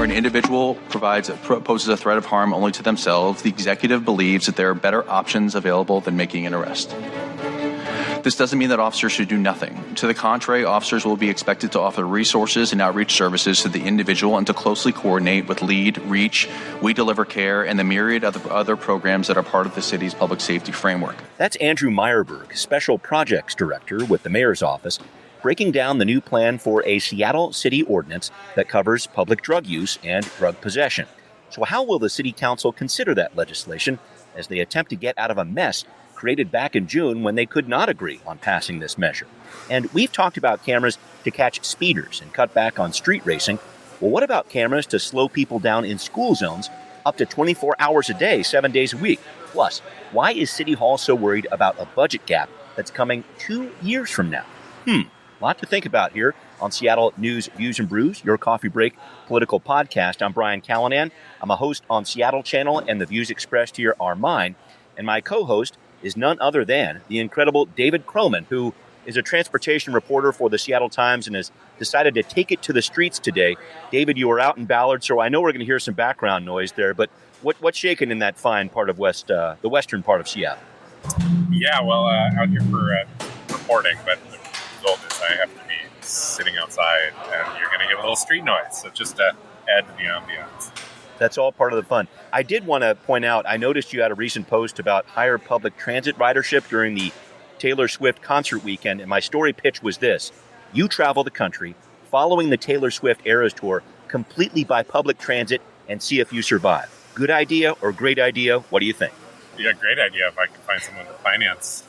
an individual poses a threat of harm only to themselves, the executive believes that there are better options available than making an arrest. This doesn't mean that officers should do nothing. To the contrary, officers will be expected to offer resources and outreach services to the individual and to closely coordinate with LEAD, REACH, We Deliver Care, and the myriad of other programs that are part of the city's public safety framework. That's Andrew Meyerberg, Special Projects Director with the Mayor's Office, breaking down the new plan for a Seattle City ordinance that covers public drug use and drug possession. So how will the City Council consider that legislation as they attempt to get out of a mess created back in June when they could not agree on passing this measure? And we've talked about cameras to catch speeders and cut back on street racing. Well, what about cameras to slow people down in school zones up to 24 hours a day, 7 days a week? Plus, why is City Hall so worried about a budget gap that's coming 2 years from now? A lot to think about here on Seattle News, Views and Brews, your coffee break political podcast. I'm Brian Callanan. I'm a host on Seattle Channel, and the views expressed here are mine. And my co-host is none other than the incredible David Croman, who is a transportation reporter for the Seattle Times and has decided to take it to the streets today. David, you are out in Ballard, so I know we're going to hear some background noise there, but what's shaking in that fine part of the western part of Seattle? Yeah, well, out here for reporting, but the result is I have to be sitting outside, and you're going to get a little street noise, so just to add to the ambiance. That's all part of the fun. I did want to point out, I noticed you had a recent post about higher public transit ridership during the Taylor Swift concert weekend, and my story pitch was this. You travel the country following the Taylor Swift Eras Tour completely by public transit and see if you survive. Good idea or great idea? What do you think? Yeah, great idea if I can find someone to finance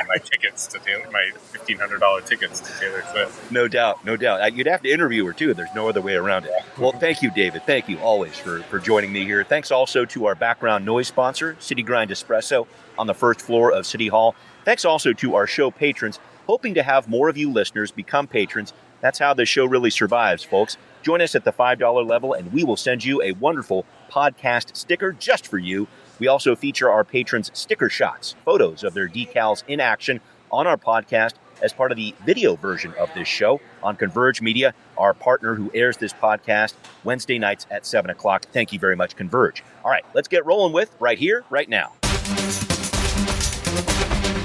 my tickets to Taylor, my $1,500 tickets to Taylor Swift. No doubt. You'd have to interview her, too. There's no other way around it. Well, thank you, David. Thank you always for joining me here. Thanks also to our background noise sponsor, City Grind Espresso, on the first floor of City Hall. Thanks also to our show patrons, hoping to have more of you listeners become patrons. That's how the show really survives, folks. Join us at the $5 level, and we will send you a wonderful podcast sticker just for you. We also feature our patrons' sticker shots, photos of their decals in action on our podcast as part of the video version of this show on Converge Media, our partner who airs this podcast Wednesday nights at 7 o'clock. Thank you very much, Converge. All right, let's get rolling with right here, right now.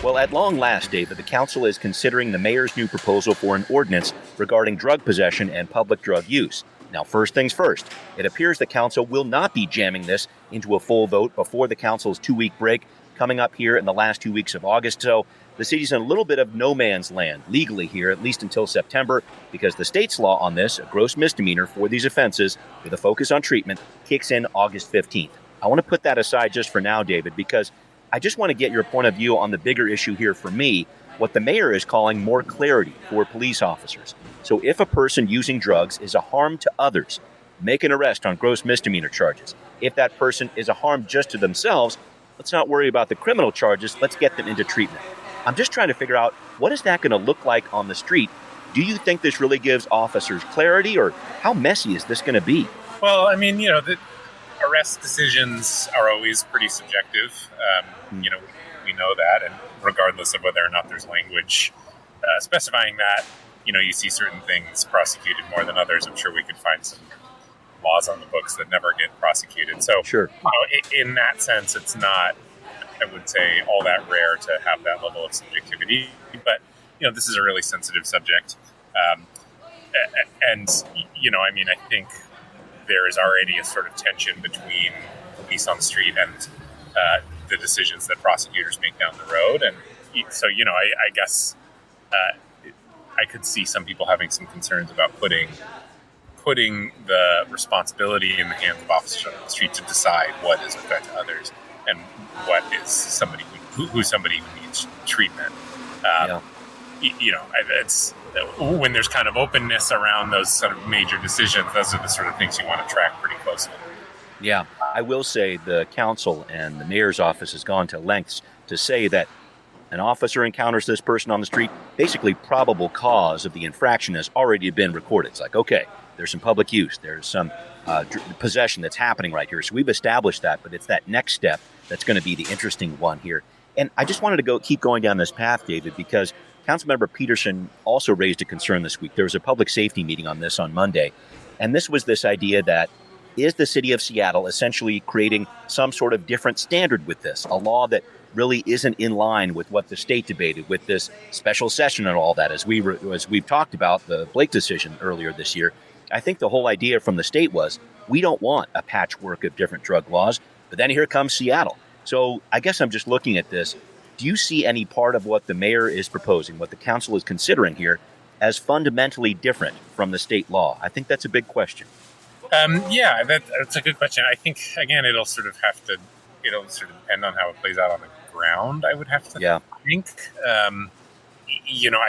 Well, at long last, David, the council is considering the mayor's new proposal for an ordinance regarding drug possession and public drug use. Now, first things first, it appears the council will not be jamming this into a full vote before the council's 2-week break coming up here in the last 2 weeks of August. So the city's in a little bit of no man's land legally here, at least until September, because the state's law on this, a gross misdemeanor for these offenses with a focus on treatment, kicks in August 15th. I want to put that aside just for now, David, because I just want to get your point of view on the bigger issue here for me, what the mayor is calling more clarity for police officers. So if a person using drugs is a harm to others, make an arrest on gross misdemeanor charges. If that person is a harm just to themselves, let's not worry about the criminal charges. Let's get them into treatment. I'm just trying to figure out, what is that going to look like on the street? Do you think this really gives officers clarity, or how messy is this going to be? Well, I mean, the arrest decisions are always pretty subjective. We know that, and regardless of whether or not there's language specifying that, you see certain things prosecuted more than others. I'm sure we could find some laws on the books that never get prosecuted. So, sure. In that sense, it's not, I would say, all that rare to have that level of subjectivity. But, this is a really sensitive subject. I think there is already a sort of tension between police on the street and the decisions that prosecutors make down the road. And so, I guess I could see some people having some concerns about putting the responsibility in the hands of officers on the street to decide what is a threat to others and what is somebody who's somebody who needs treatment. It's when there's kind of openness around those sort of major decisions, those are the sort of things you want to track pretty closely. Yeah, I will say the council and the mayor's office has gone to lengths to say that an officer encounters this person on the street, basically probable cause of the infraction has already been recorded. It's like, okay, there's some public use, there's some possession that's happening right here. So we've established that, but it's that next step that's going to be the interesting one here. And I just wanted to keep going down this path, David, because Councilmember Peterson also raised a concern this week. There was a public safety meeting on this on Monday, and this was this idea that is the city of Seattle essentially creating some sort of different standard with this, a law that really isn't in line with what the state debated with this special session and all that. As we've talked about the Blake decision earlier this year, I think the whole idea from the state was we don't want a patchwork of different drug laws. But then here comes Seattle. So I guess I'm just looking at this. Do you see any part of what the mayor is proposing, what the council is considering here, as fundamentally different from the state law? I think that's a big question. Yeah, that's a good question. I think, again, it'll sort of depend on how it plays out on the ground, I would have to think. I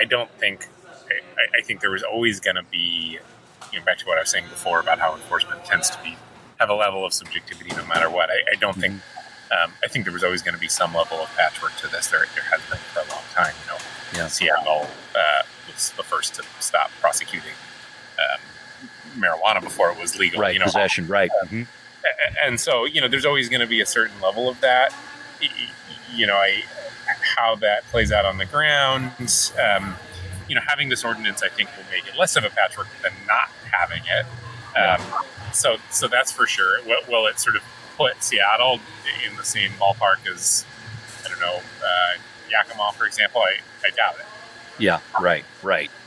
don't think, I think there was always going to be, back to what I was saying before about how enforcement tends to have a level of subjectivity no matter what. I don't think, I think there was always going to be some level of patchwork to this. There has been for a long time. Seattle was the first to stop prosecuting marijuana before it was legal. Right, possession, right. And so, there's always going to be a certain level of that. How that plays out on the ground, having this ordinance, I think, will make it less of a patchwork than not having it. So that's for sure. Will it sort of put Seattle in the same ballpark as, Yakima, for example? I doubt it. Yeah, right.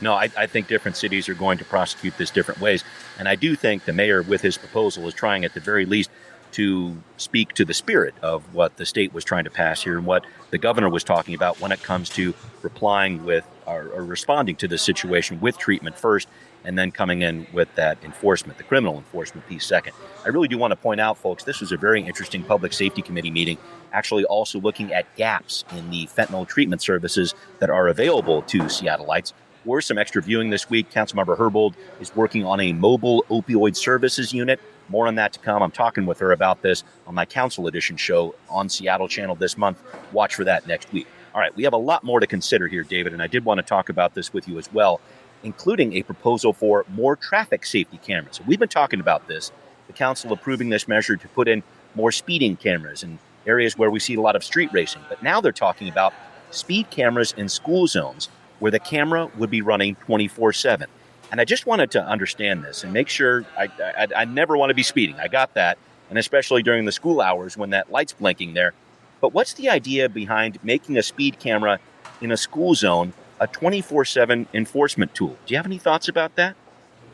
No, I think different cities are going to prosecute this different ways. And I do think the mayor, with his proposal, is trying at the very least to speak to the spirit of what the state was trying to pass here and what the governor was talking about when it comes to replying with or responding to the situation with treatment first and then coming in with that enforcement, the criminal enforcement piece second. I really do want to point out, folks, this was a very interesting Public Safety Committee meeting, actually also looking at gaps in the fentanyl treatment services that are available to Seattleites. For some extra viewing this week, Councilmember Herbold is working on a mobile opioid services unit. More on that to come. I'm talking with her about this on my Council Edition show on Seattle Channel this month. Watch for that next week. All right, we have a lot more to consider here, David, and I did want to talk about this with you as well, including a proposal for more traffic safety cameras. We've been talking about this, the council approving this measure to put in more speeding cameras in areas where we see a lot of street racing. But now they're talking about speed cameras in school zones where the camera would be running 24/7. And I just wanted to understand this and make sure I never want to be speeding. I got that. And especially during the school hours when that light's blinking there. But what's the idea behind making a speed camera in a school zone a 24/7 enforcement tool? Do you have any thoughts about that?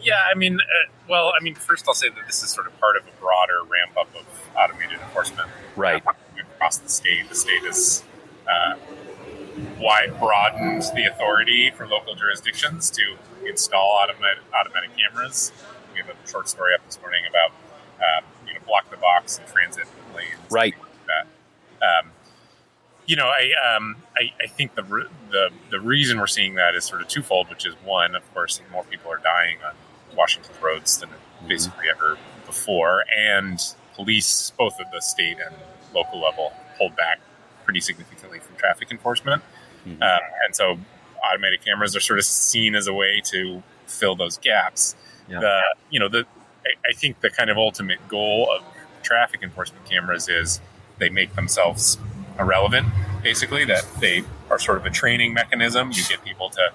Yeah, first I'll say that this is sort of part of a broader ramp up of automated enforcement. Right. Across the state. The state has broadened the authority for local jurisdictions to install automatic cameras. We have a short story up this morning about block the box and transit lanes. Right. Like that. I think the reason we're seeing that is sort of twofold, which is one, of course, more people are dying on Washington's roads than basically ever before, and police, both at the state and local level, pulled back pretty significantly from traffic enforcement. And so automatic cameras are sort of seen as a way to fill those gaps. Yeah. I think the kind of ultimate goal of traffic enforcement cameras is they make themselves irrelevant, basically, that they are sort of a training mechanism. You get people to,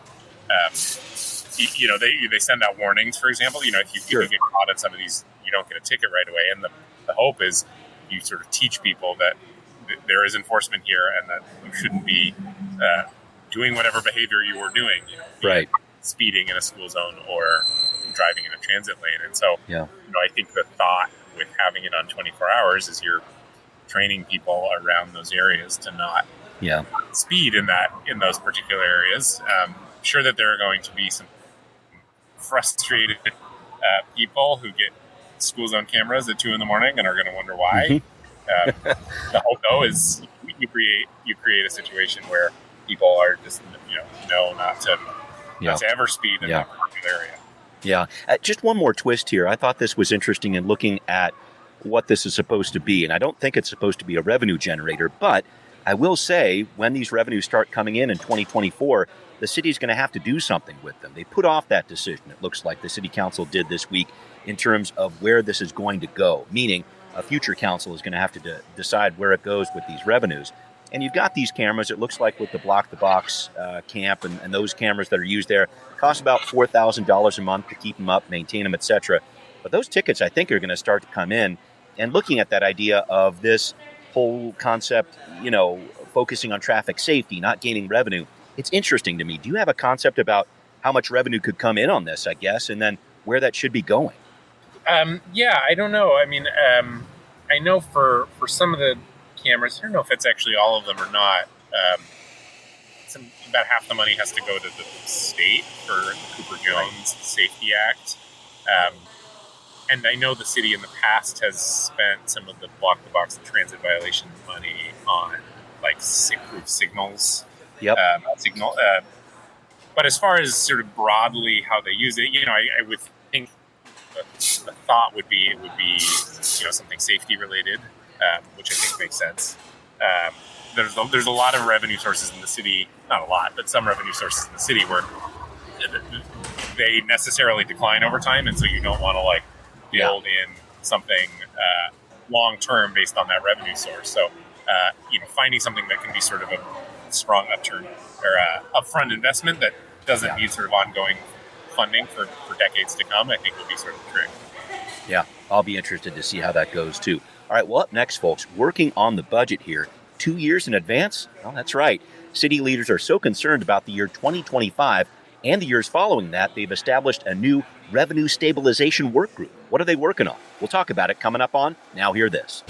they send out warnings, for example. If you get caught at some of these, you don't get a ticket right away. And the hope is you sort of teach people that there is enforcement here and that you shouldn't be doing whatever behavior you were doing, right, speeding in a school zone or driving in a transit lane. And so, I think the thought with having it on 24 hours is you're training people around those areas to not speed in those particular areas. Sure that there are going to be some frustrated people who get school zone cameras at 2 a.m. and are going to wonder why. The hope, though, is you create a situation where people are just know not to ever speed in that particular area. Yeah. Just one more twist here. I thought this was interesting in looking at what this is supposed to be. And I don't think it's supposed to be a revenue generator, but I will say when these revenues start coming in 2024, the city's going to have to do something with them. They put off that decision, it looks like the city council did this week, in terms of where this is going to go, meaning a future council is going to have to decide where it goes with these revenues. And you've got these cameras, it looks like with the Block the Box camp and those cameras that are used there, cost about $4,000 a month to keep them up, maintain them, etc. But those tickets, I think, are going to start to come in. And looking at that idea of this whole concept, focusing on traffic safety, not gaining revenue, it's interesting to me. Do you have a concept about how much revenue could come in on this, I guess, and then where that should be going? Yeah, I don't know. I mean, I know for some of the cameras, I don't know if it's actually all of them or not. About half the money has to go to the state for the Cooper Jones Safety Act. And I know the city in the past has spent some of the block-the-box and transit violation money on like signals. Yep. But as far as sort of broadly how they use it, I would think the thought would be it would be something safety related, which I think makes sense. There's a lot of revenue sources in the city, not a lot, but some revenue sources in the city where they necessarily decline over time, and so you don't want to build in something long term based on that revenue source. So finding something that can be sort of a strong upturn or upfront investment that doesn't need sort of ongoing funding for decades to come, I think would be sort of the trick. Yeah, I'll be interested to see how that goes too. All right, well, up next, folks, working on the budget here. 2 years in advance? Well, that's right. City leaders are so concerned about the year 2025 and the years following that, they've established a new revenue stabilization work group. What are they working on? We'll talk about it coming up on Now Hear This.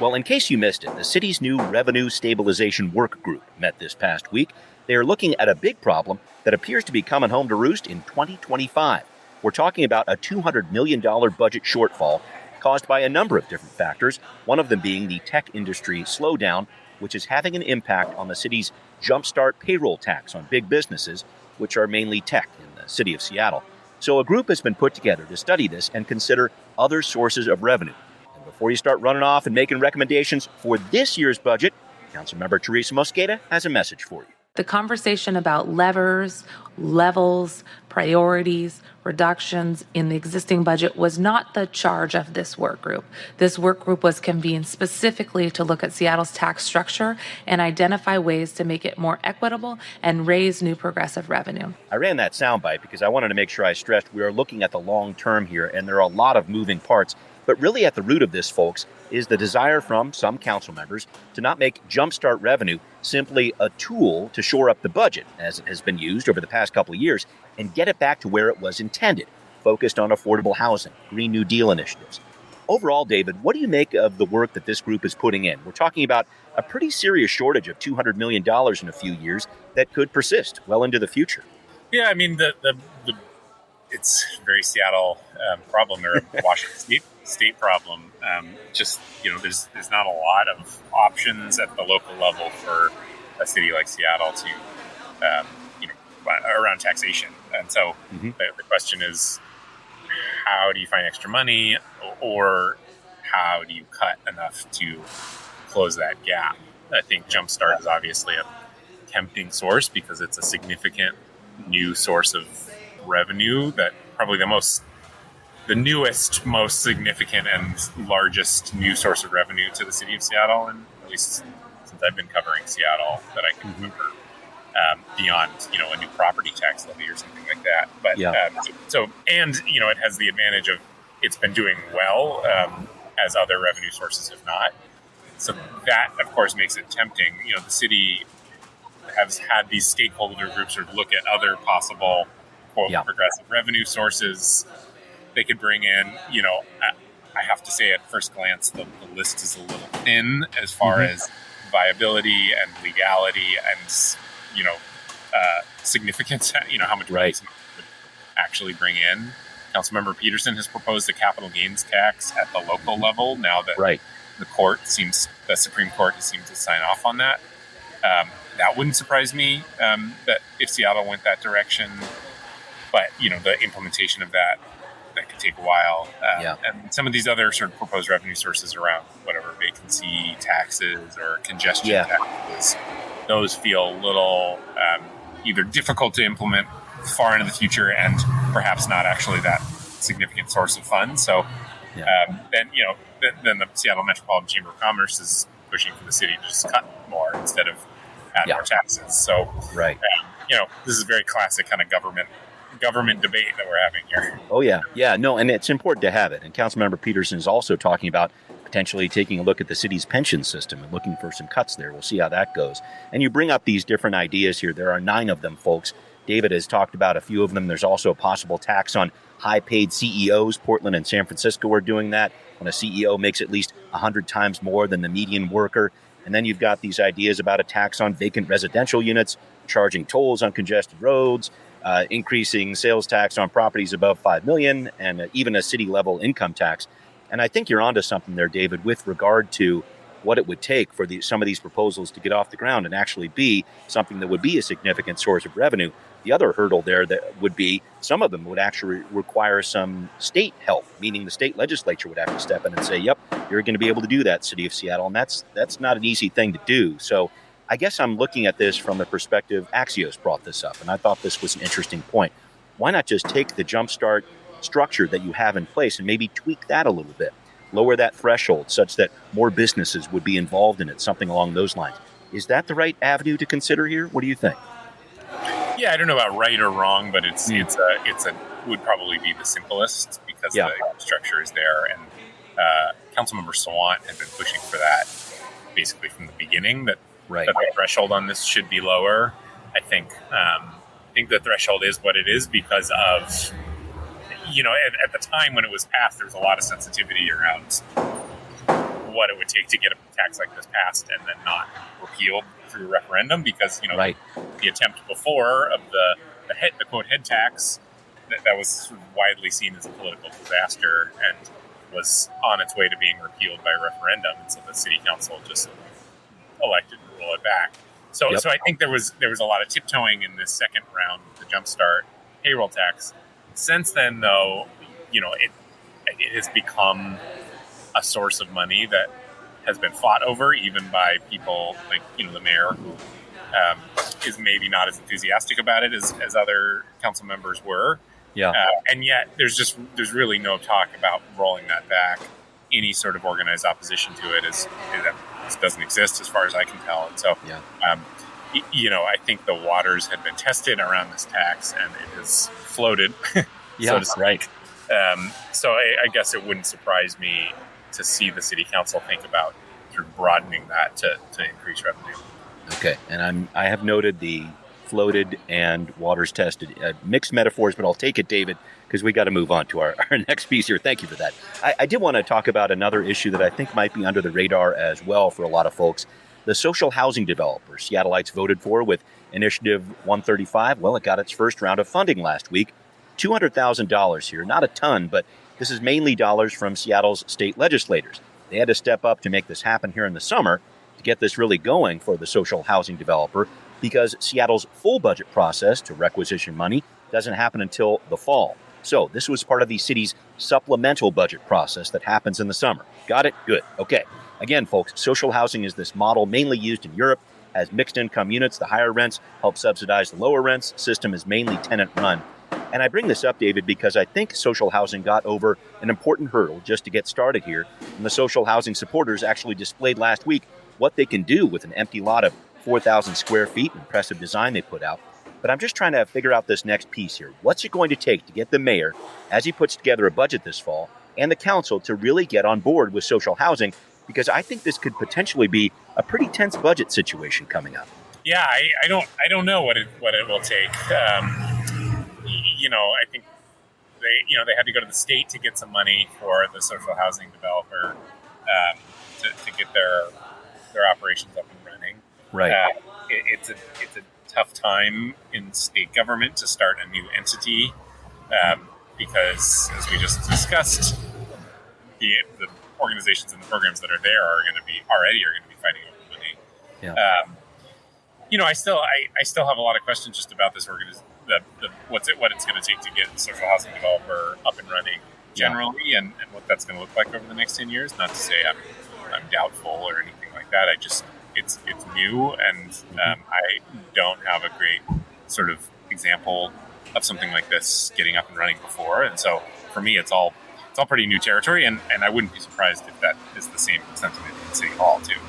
Well, in case you missed it, the city's new revenue stabilization work group met this past week. They are looking at a big problem that appears to be coming home to roost in 2025. We're talking about a $200 million budget shortfall caused by a number of different factors, one of them being the tech industry slowdown, which is having an impact on the city's jumpstart payroll tax on big businesses, which are mainly tech in the city of Seattle. So a group has been put together to study this and consider other sources of revenue. And before you start running off and making recommendations for this year's budget, Councilmember Teresa Mosqueda has a message for you. The conversation about levers, levels, priorities, reductions in the existing budget was not the charge of this work group. This work group was convened specifically to look at Seattle's tax structure and identify ways to make it more equitable and raise new progressive revenue. I ran that soundbite because I wanted to make sure I stressed we are looking at the long term here, and there are a lot of moving parts. But really at the root of this, folks, is the desire from some council members to not make jumpstart revenue simply a tool to shore up the budget, as it has been used over the past couple of years, and get it back to where it was intended, focused on affordable housing, Green New Deal initiatives. Overall, David, what do you make of the work that this group is putting in? We're talking about a pretty serious shortage of $200 million in a few years that could persist well into the future. Yeah, I mean, the it's a very Seattle problem, or a Washington state problem. There's not a lot of options at the local level for a city like Seattle to, around taxation. And so the question is, how do you find extra money, or how do you cut enough to close that gap? I think Jumpstart is obviously a tempting source because it's a significant new source of revenue that probably the newest, most significant and largest new source of revenue to the city of Seattle, and at least since I've been covering Seattle that I can remember, beyond a new property tax levy or something like that. But it has the advantage of it's been doing well, as other revenue sources have not. So that, of course, makes it tempting. The city has had these stakeholder groups sort of look at other possible progressive revenue sources they could bring in. I have to say at first glance the list is a little thin as far as viability and legality and significance. How much money would actually bring in. Councilmember Peterson has proposed a capital gains tax at the local level now that the Supreme Court has seemed to sign off on that. That wouldn't surprise me that if Seattle went that direction. But, the implementation of that could take a while. And some of these other sort of proposed revenue sources around whatever vacancy taxes or congestion taxes, those feel a little either difficult to implement far into the future and perhaps not actually that significant source of funds. So then the Seattle Metropolitan Chamber of Commerce is pushing for the city to just cut more instead of add more taxes. So, this is very classic kind of government government debate that we're having here. Oh, yeah. Yeah, no, and it's important to have it. And Councilmember Peterson is also talking about potentially taking a look at the city's pension system and looking for some cuts there. We'll see how that goes. And you bring up these different ideas here. There are 9 of them, folks. David has talked about a few of them. There's also a possible tax on high-paid CEOs. Portland and San Francisco are doing that when a CEO makes at least 100 times more than the median worker. And then you've got these ideas about a tax on vacant residential units, charging tolls on congested roads, increasing sales tax on properties above $5 million, and even a city-level income tax. And I think you're onto something there, David, with regard to what it would take for some of these proposals to get off the ground and actually be something that would be a significant source of revenue. The other hurdle there that would be some of them would actually require some state help, meaning the state legislature would have to step in and say, yep, you're going to be able to do that, City of Seattle. And that's not an easy thing to do. So I guess I'm looking at this from the perspective, Axios brought this up, and I thought this was an interesting point. Why not just take the jumpstart structure that you have in place and maybe tweak that a little bit? Lower that threshold such that more businesses would be involved in it, something along those lines. Is that the right avenue to consider here? What do you think? Yeah, I don't know about right or wrong, but it's would probably be the simplest because the structure is there. And Councilmember Sawant had been pushing for that basically from the beginning, that the threshold on this should be lower. I think the threshold is what it is because of, at the time when it was passed, there was a lot of sensitivity around what it would take to get a tax like this passed and then not repealed through a referendum because, the attempt before of the quote head tax that was sort of widely seen as a political disaster and was on its way to being repealed by referendum. And so the city council just elected to roll it back. So I think there was a lot of tiptoeing in this second round, the Jumpstart payroll tax. Since then, though, it has become a source of money that has been fought over even by people like, the mayor, who is maybe not as enthusiastic about it as other council members were. Yeah. And yet there's really no talk about rolling that back. Any sort of organized opposition to it doesn't exist as far as I can tell. And so, I think the waters had been tested around this tax and it has floated, so to speak. So I guess it wouldn't surprise me to see the city council think about sort of broadening that to increase revenue. Okay, and I have noted the floated and waters tested, mixed metaphors, but I'll take it, David, because we got to move on to our next piece here. Thank you for that. I did want to talk about another issue that I think might be under the radar as well for a lot of folks. The social housing developer Seattleites voted for with Initiative 135. Well, it got its first round of funding last week. $200,000 here. Not a ton, but this is mainly dollars from Seattle's state legislators. They had to step up to make this happen here in the summer to get this really going for the social housing developer because Seattle's full budget process to requisition money doesn't happen until the fall. So this was part of the city's supplemental budget process that happens in the summer. Got it? Good. Okay. Again, folks, social housing is this model mainly used in Europe as mixed income units. The higher rents help subsidize the lower rents. System is mainly tenant run. And I bring this up, David, because I think social housing got over an important hurdle just to get started here. And the social housing supporters actually displayed last week what they can do with an empty lot of 4,000 square feet, impressive design they put out. But I'm just trying to figure out this next piece here. What's it going to take to get the mayor, as he puts together a budget this fall, and the council to really get on board with social housing? Because I think this could potentially be a pretty tense budget situation coming up. Yeah, I don't know what it will take. I think they had to go to the state to get some money for the social housing developer to get their operations up and running. Right. It's a tough time in state government to start a new entity because, as we just discussed, the organizations and the programs that are there are going to be fighting over money. Yeah. I still have a lot of questions just about this organization. What it's going to take to get the social housing developer up and running generally, and what that's going to look like over the next 10 years. Not to say I'm doubtful or anything like that. It's new, and I don't have a great sort of example of something like this getting up and running before. And so for me, it's all pretty new territory, and I wouldn't be surprised if that is the same sentiment in City Hall too.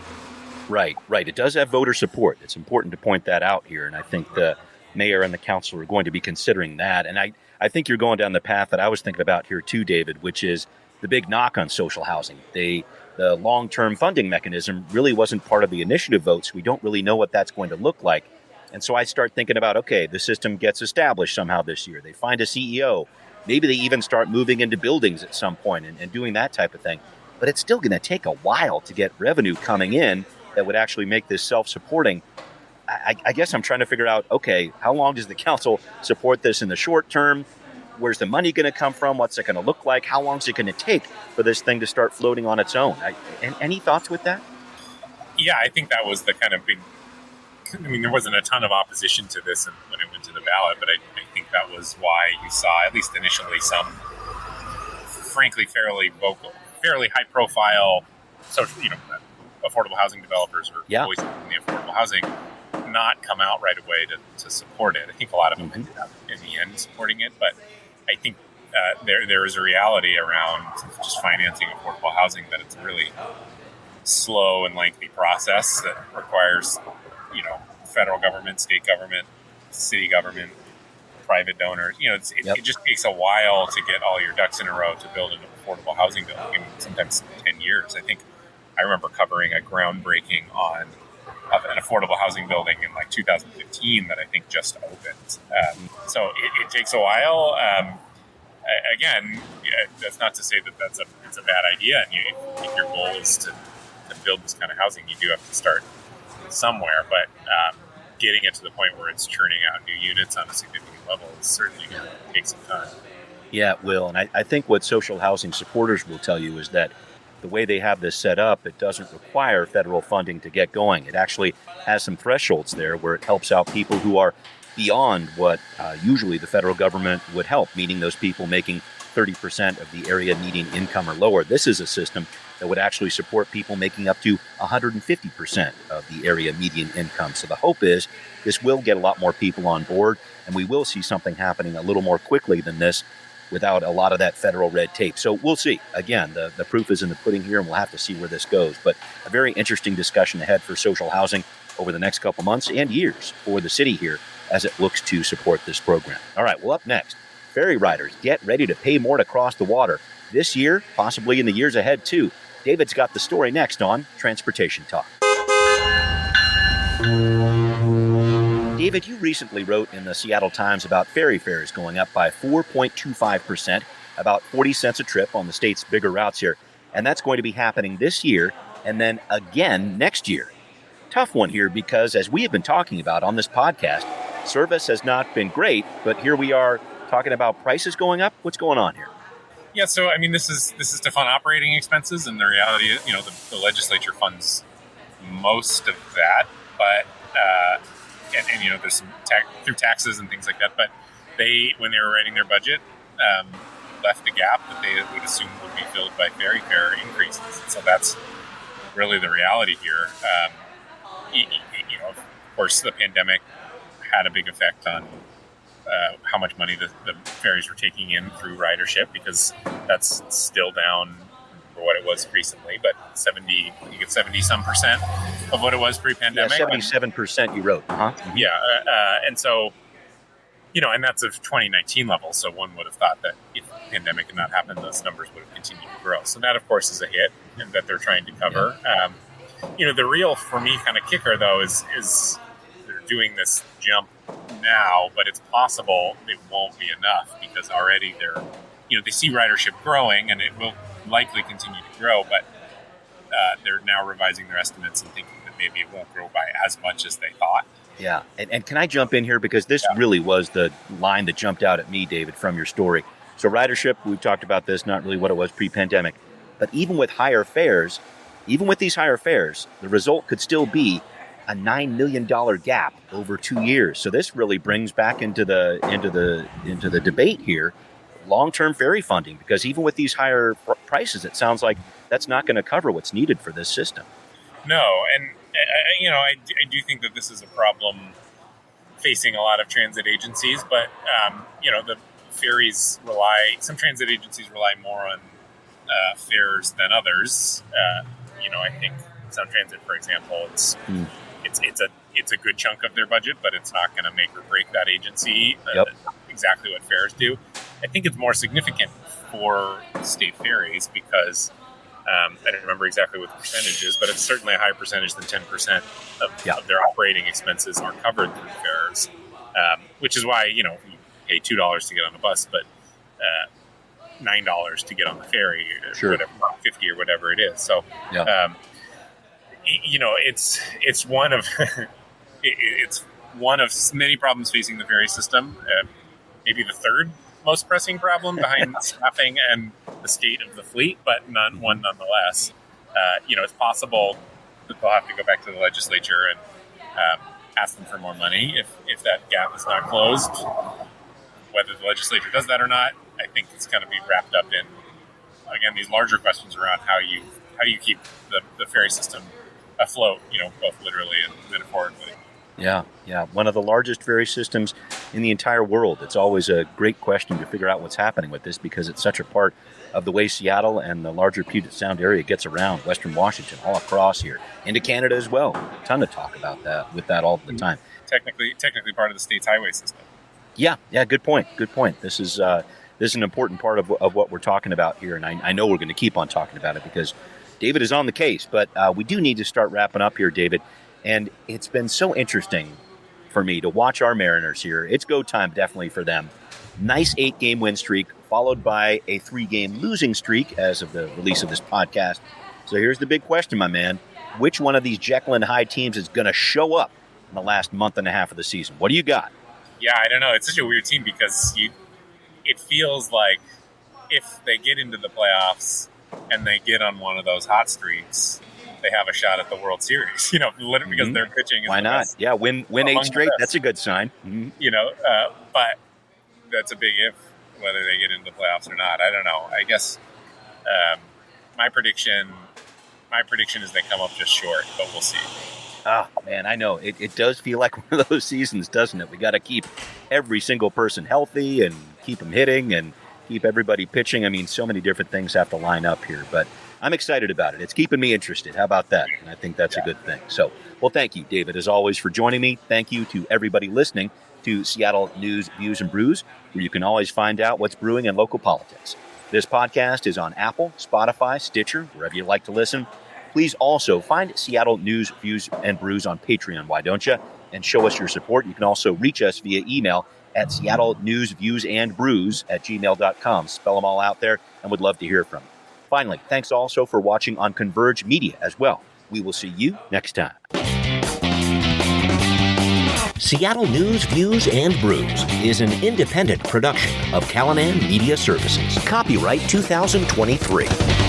Right. It does have voter support. It's important to point that out here, and I think the mayor and the council are going to be considering that. And I think you're going down the path that I was thinking about here too, David, which is the big knock on social housing. The long-term funding mechanism really wasn't part of the initiative votes. We don't really know what that's going to look like. And so I start thinking about, okay, the system gets established somehow this year. They find a CEO. Maybe they even start moving into buildings at some point and doing that type of thing. But it's still going to take a while to get revenue coming in that would actually make this self-supporting. I guess I'm trying to figure out, okay, how long does the council support this in the short term? Where's the money going to come from? What's it going to look like? How long is it going to take for this thing to start floating on its own? Any thoughts with that? Yeah, I think that was the kind of big. I mean, there wasn't a ton of opposition to this when it went to the ballot, but I think that was why you saw, at least initially, some, frankly, fairly vocal, fairly high-profile, social, affordable housing developers or voices in the affordable housing not come out right away to support it. I think a lot of them ended up in the end supporting it, but I think there is a reality around just financing affordable housing that it's a really slow and lengthy process that requires, federal government, state government, city government, private donors. It just takes a while to get all your ducks in a row to build an affordable housing building, sometimes 10 years. I remember covering a groundbreaking on an affordable housing building in 2015 that I think just opened. So it takes a while. Again, that's not to say that it's a bad idea. And if your goal is to build this kind of housing, you do have to start somewhere. But getting it to the point where it's churning out new units on a significant level is certainly going to take some time. Yeah, it will. And I think what social housing supporters will tell you is that the way they have this set up, it doesn't require federal funding to get going. It actually has some thresholds there where it helps out people who are beyond what usually the federal government would help, meaning those people making 30% of the area median income or lower. This is a system that would actually support people making up to 150% of the area median income. So the hope is this will get a lot more people on board, and we will see something happening a little more quickly than this without a lot of that federal red tape. So we'll see. Again, the proof is in the pudding here, and we'll have to see where this goes. But a very interesting discussion ahead for social housing over the next couple months and years for the city here as it looks to support this program. All right, well, up next, ferry riders get ready to pay more to cross the water this year, possibly in the years ahead too. David's got the story next on Transportation Talk. David, you recently wrote in the Seattle Times about ferry fares going up by 4.25%, about 40 cents a trip on the state's bigger routes here. And that's going to be happening this year and then again next year. Tough one here because, as we have been talking about on this podcast, service has not been great, but here we are talking about prices going up. What's going on here? Yeah, so this is to fund operating expenses, and the reality is, the legislature funds most of that, but and there's some through taxes and things like that. But when they were writing their budget, left a gap that they would assume would be filled by ferry fare increases. So that's really the reality here. Of course, the pandemic had a big effect on how much money the ferries were taking in through ridership, because that's still down for what it was recently, but 70-some% of what it was pre-pandemic. Yeah, 77% you wrote. Uh-huh. Mm-hmm. Yeah, and so, and that's of 2019 levels, so one would have thought that if the pandemic had not happened, those numbers would have continued to grow. So that, of course, is a hit, and that they're trying to cover. Yeah. The real, for me, kind of kicker, though, is they're doing this jump now, but it's possible it won't be enough, because already they see ridership growing, and it will likely continue to grow, but they're now revising their estimates and thinking that maybe it won't grow by as much as they thought. Yeah, and can I jump in here, because this really was the line that jumped out at me, David, from your story. So ridership, we've talked about this, not really what it was pre-pandemic, but even with these higher fares, the result could still be a $9 million gap over 2 years. So this really brings back into the debate here long-term ferry funding, because even with these higher prices, it sounds like that's not going to cover what's needed for this system. No, and I do think that this is a problem facing a lot of transit agencies, but the ferries some transit agencies rely more on fares than others. I think Sound Transit, for example, it's it's a good chunk of their budget, but it's not going to make or break that agency. Yep. Exactly what fares do. I think it's more significant for state ferries because I don't remember exactly what the percentage is, but it's certainly a higher percentage than 10% of their operating expenses are covered through fares, which is why, you pay $2 to get on a bus, but $9 to get on the ferry, Sure. whatever, 50 or whatever it is. So, it's one of it's one of many problems facing the ferry system. Maybe the third most pressing problem behind staffing and the state of the fleet, but one nonetheless. It's possible that they'll have to go back to the legislature and ask them for more money if that gap is not closed. Whether the legislature does that or not, I think it's going to be wrapped up in, again, these larger questions around how you keep the ferry system afloat, both literally and metaphorically. Yeah. One of the largest ferry systems in the entire world. It's always a great question to figure out what's happening with this because it's such a part of the way Seattle and the larger Puget Sound area gets around Western Washington, all across here, into Canada as well. A ton of talk about that with that all the time. Technically part of the state's highway system. Yeah. Good point. This is an important part of what we're talking about here, and I know we're going to keep on talking about it because David is on the case. But we do need to start wrapping up here, David. And it's been so interesting for me to watch our Mariners here. It's go time definitely for them. Nice 8-game win streak, followed by a 3-game losing streak as of the release of this podcast. So here's the big question, my man. Which one of these Jekyll and Hyde teams is going to show up in the last month and a half of the season? What do you got? Yeah, I don't know. It's such a weird team because it feels like if they get into the playoffs and they get on one of those hot streaks, they have a shot at the World Series, literally because their pitching is Why not? Best. Yeah, win 8 straight. That's a good sign. Mm-hmm. But that's a big if, whether they get into the playoffs or not. I don't know. I guess my prediction is they come up just short, but we'll see. Oh, man, I know. It does feel like one of those seasons, doesn't it? We got to keep every single person healthy and keep them hitting and keep everybody pitching. I mean, so many different things have to line up here, but I'm excited about it. It's keeping me interested. How about that? And I think that's a good thing. So, well, thank you, David, as always, for joining me. Thank you to everybody listening to Seattle News, Views, and Brews, where you can always find out what's brewing in local politics. This podcast is on Apple, Spotify, Stitcher, wherever you like to listen. Please also find Seattle News, Views, and Brews on Patreon, why don't you? And show us your support. You can also reach us via email at Seattle News, Views, and Brews at gmail.com. Spell them all out there and would love to hear from you. Finally, thanks also for watching on Converge Media as well. We will see you next time. Seattle News, Views, and Brews is an independent production of Callanan Media Services. Copyright 2023.